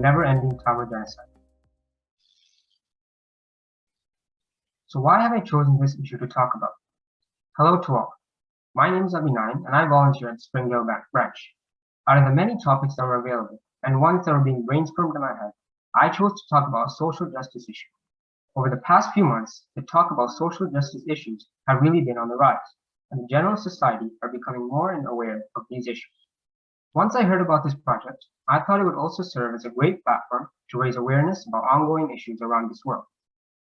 never-ending Tamil genocide. So why have I chosen this issue to talk about? Hello to all. My name is Abhinayan and I volunteer at Springdale branch. Out of the many topics that were available and ones that were being brainstormed in my head, I chose to talk about a social justice issue. Over the past few months, the talk about social justice issues have really been on the rise, and the general society are becoming more and aware of these issues. Once I heard about this project, I thought it would also serve as a great platform to raise awareness about ongoing issues around this world.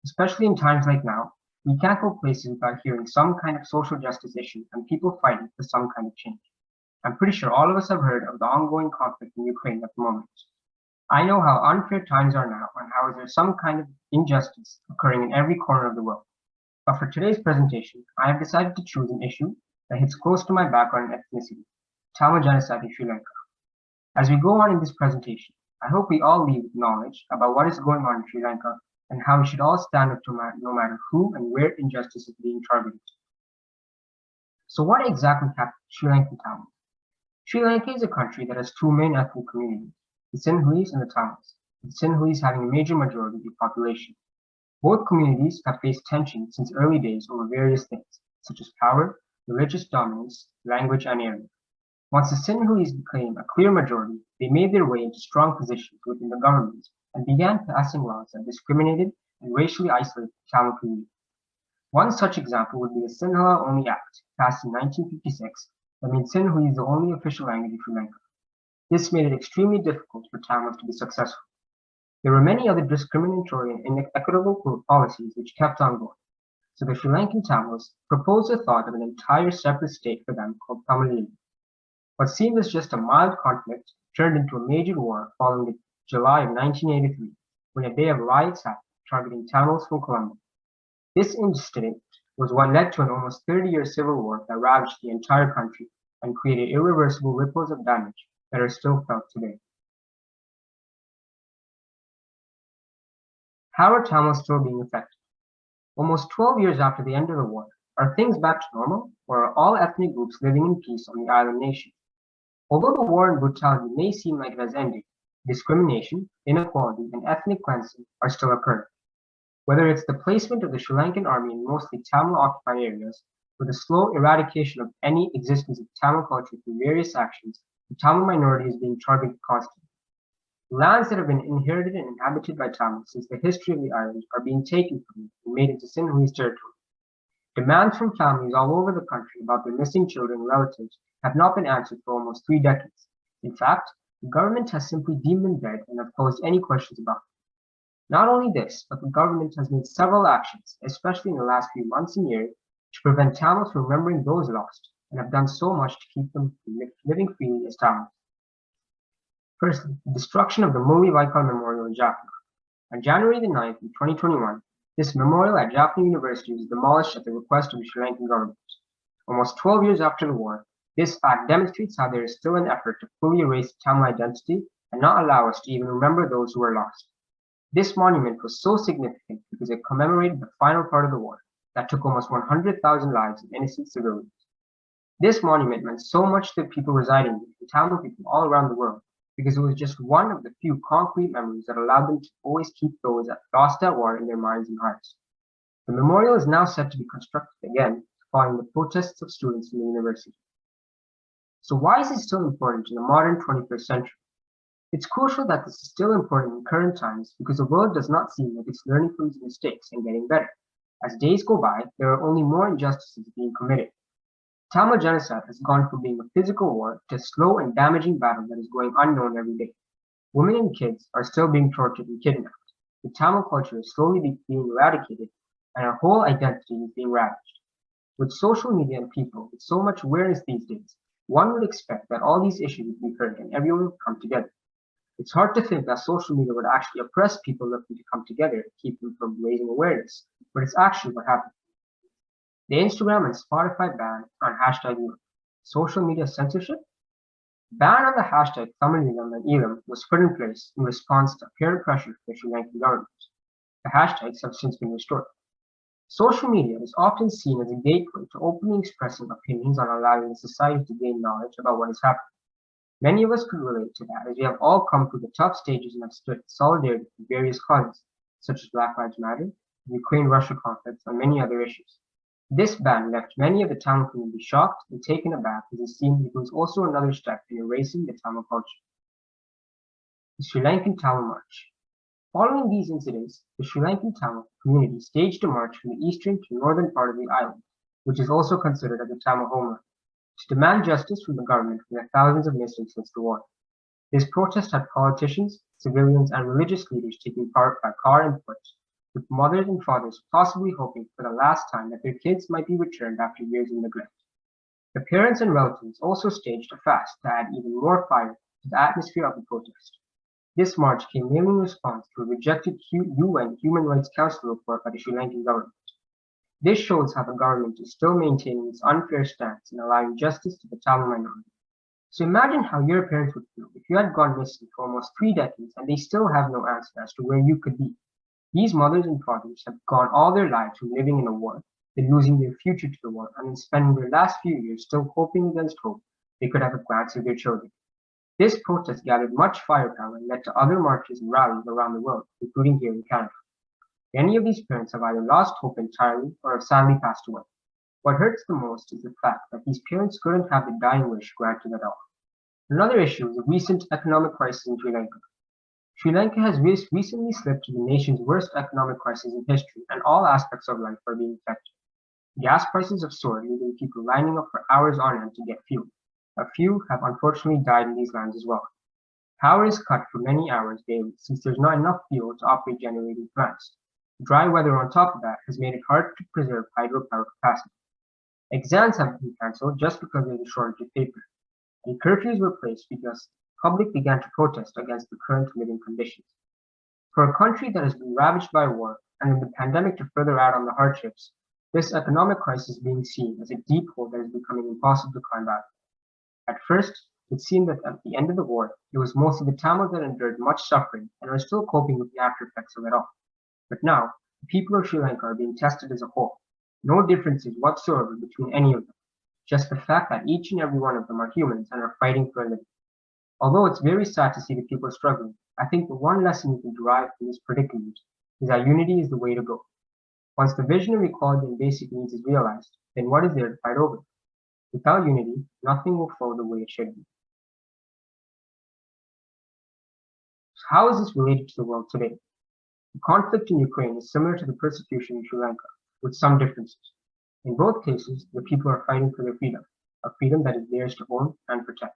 Especially in times like now, we can't go places without hearing some kind of social justice issue and people fighting for some kind of change. I'm pretty sure all of us have heard of the ongoing conflict in Ukraine at the moment. I know how unfair times are now and how there's some kind of injustice occurring in every corner of the world. But for today's presentation, I have decided to choose an issue that hits close to my background and ethnicity, Tamil genocide in Sri Lanka. As we go on in this presentation, I hope we all leave with knowledge about what is going on in Sri Lanka and how we should all stand up to no matter who and where injustice is being targeted. So what exactly happened to Sri Lankan Tamils? Sri Lanka is a country that has two main ethnic communities, the Sinhalese and the Tamils, with Sinhalese having a major majority of the population. Both communities have faced tension since early days over various things, such as power, religious dominance, language, and area. Once the Sinhalese became a clear majority, they made their way into strong positions within the government and began passing laws that discriminated and racially isolated the Tamil community. One such example would be the Sinhala Only Act, passed in 1956, that made Sinhalese the only official language in Sri Lanka. This made it extremely difficult for Tamils to be successful. There were many other discriminatory and inequitable policies which kept on going. So the Sri Lankan Tamils proposed the thought of an entire separate state for them called Tamil. What seemed as just a mild conflict turned into a major war following the July of 1983, when a day of riots happened targeting Tamils from Colombo. This incident was what led to an almost 30-year civil war that ravaged the entire country and created irreversible ripples of damage that are still felt today. How are Tamils still being affected? Almost 12 years after the end of the war, are things back to normal, or are all ethnic groups living in peace on the island nation? Although the war and brutality may seem like it has ended, discrimination, inequality, and ethnic cleansing are still occurring. Whether it's the placement of the Sri Lankan army in mostly Tamil-occupied areas, or the slow eradication of any existence of Tamil culture through various actions, the Tamil minority is being targeted constantly. Lands that have been inherited and inhabited by Tamils since the history of the island are being taken from them and made into Sinhalese territory. Demands from families all over the country about their missing children and relatives have not been answered for almost 3 decades. In fact, the government has simply deemed them dead and have posed any questions about them. Not only this, but the government has made several actions, especially in the last few months and years, to prevent Tamils from remembering those lost, and have done so much to keep them from living freely as Tamils. Firstly, the destruction of the Viking Memorial in Jaffna. On January the 9th, 2021, this memorial at Jaffna University was demolished at the request of the Sri Lankan government. Almost 12 years after the war, this fact demonstrates how there is still an effort to fully erase Tamil identity and not allow us to even remember those who were lost. This monument was so significant because it commemorated the final part of the war that took almost 100,000 lives of innocent civilians. This monument meant so much to the people residing there, the Tamil people all around the world, because it was just one of the few concrete memories that allowed them to always keep those lost at war in their minds and hearts. The memorial is now set to be constructed again following the protests of students in the university. So why is it still important in the modern 21st century? It's crucial that this is still important in current times because the world does not seem like it's learning from its mistakes and getting better. As days go by, there are only more injustices being committed. Tamil genocide has gone from being a physical war to a slow and damaging battle that is going unknown every day. Women and kids are still being tortured and kidnapped. The Tamil culture is slowly being eradicated, and our whole identity is being ravaged. With social media and people with so much awareness these days, one would expect that all these issues would be heard and everyone would come together. It's hard to think that social media would actually oppress people looking to come together to keep them from raising awareness, but it's actually what happened. The Instagram and Spotify ban on hashtag Elam. Social media censorship? Ban on the hashtag Tamilam and Elam was put in place in response to apparent pressure from the Sri Lankan government. The hashtags have since been restored. Social media is often seen as a gateway to openly expressing opinions on allowing the society to gain knowledge about what is happening. Many of us could relate to that as we have all come through the tough stages and have stood in solidarity with various causes, such as Black Lives Matter, the Ukraine-Russia conflict, and many other issues. This ban left many of the Tamil community shocked and taken aback as it seemed it was also another step in erasing the Tamil culture. The Sri Lankan Tamil March. Following these incidents, the Sri Lankan Tamil community staged a march from the eastern to northern part of the island, which is also considered as the Tamil homeland, to demand justice from the government for the thousands of missing since the war. This protest had politicians, civilians, and religious leaders taking part by car and foot, with mothers and fathers possibly hoping for the last time that their kids might be returned after years of neglect. The parents and relatives also staged a fast to add even more fire to the atmosphere of the protest. This march came mainly in response to a rejected UN Human Rights Council report by the Sri Lankan government. This shows how the government is still maintaining its unfair stance in allowing justice to the Tamil minority. So imagine how your parents would feel if you had gone missing for almost 3 decades and they still have no answer as to where you could be. These mothers and fathers have gone all their lives from living in a war, then losing their future to the war, and then spending their last few years still hoping against hope they could have a glance at their children. This protest gathered much firepower and led to other marches and rallies around the world, including here in Canada. Many of these parents have either lost hope entirely or have sadly passed away. What hurts the most is the fact that these parents couldn't have the dying wish granted at all. Another issue is the recent economic crisis in Sri Lanka. Sri Lanka has recently slipped to the nation's worst economic crisis in history, and all aspects of life are being affected. Gas prices have soared, leaving people lining up for hours on end to get fuel. A few have unfortunately died in these lands as well. Power is cut for many hours daily since there's not enough fuel to operate generating plants. Dry weather on top of that has made it hard to preserve hydropower capacity. Exams have been cancelled just because there's a shortage of paper. And curfews were placed because the public began to protest against the current living conditions. For a country that has been ravaged by war and in the pandemic to further add on the hardships, this economic crisis is being seen as a deep hole that is becoming impossible to climb out of. At first, it seemed that at the end of the war, it was mostly the Tamils that endured much suffering and are still coping with the after effects of it all. But now, the people of Sri Lanka are being tested as a whole. No differences whatsoever between any of them, just the fact that each and every one of them are humans and are fighting for a living. Although it's very sad to see the people struggling, I think the one lesson we can derive from this predicament is that unity is the way to go. Once the vision of equality and basic needs is realized, then what is there to fight over? Without unity, nothing will flow the way it should be. So how is this related to the world today? The conflict in Ukraine is similar to the persecution in Sri Lanka, with some differences. In both cases, the people are fighting for their freedom, a freedom that is theirs to own and protect.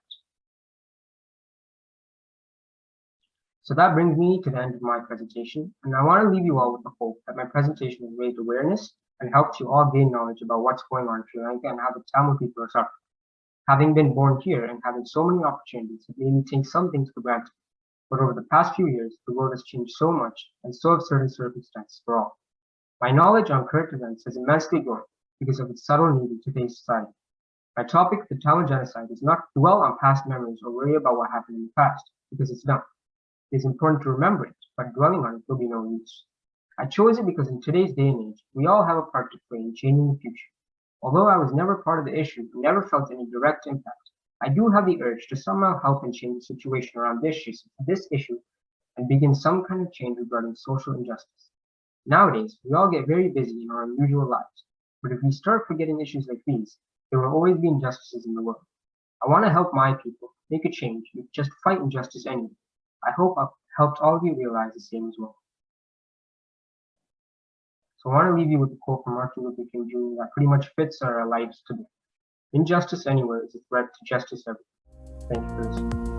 So that brings me to the end of my presentation, and I want to leave you all with the hope that my presentation has raised awareness and helped you all gain knowledge about what's going on in Sri Lanka and how the Tamil people are suffering. Having been born here and having so many opportunities, it made me take some things for granted. But over the past few years, the world has changed so much, and so have certain circumstances for all. My knowledge on current events has immensely grown because of its subtle need in today's society. My topic, the Tamil genocide, is not to dwell on past memories or worry about what happened in the past, because it's done. It is important to remember it, but dwelling on it will be no use. I chose it because in today's day and age, we all have a part to play in changing the future. Although I was never part of the issue and never felt any direct impact, I do have the urge to somehow help and change the situation around this issue and begin some kind of change regarding social injustice. Nowadays, we all get very busy in our unusual lives, but if we start forgetting issues like these, there will always be injustices in the world. I want to help my people make a change and just fight injustice anyway. I hope I've helped all of you realize the same as well. So I want to leave you with a quote from Martin Luther King Jr. that pretty much fits our lives today. Injustice anywhere is a threat to justice everywhere. Thank you for listening.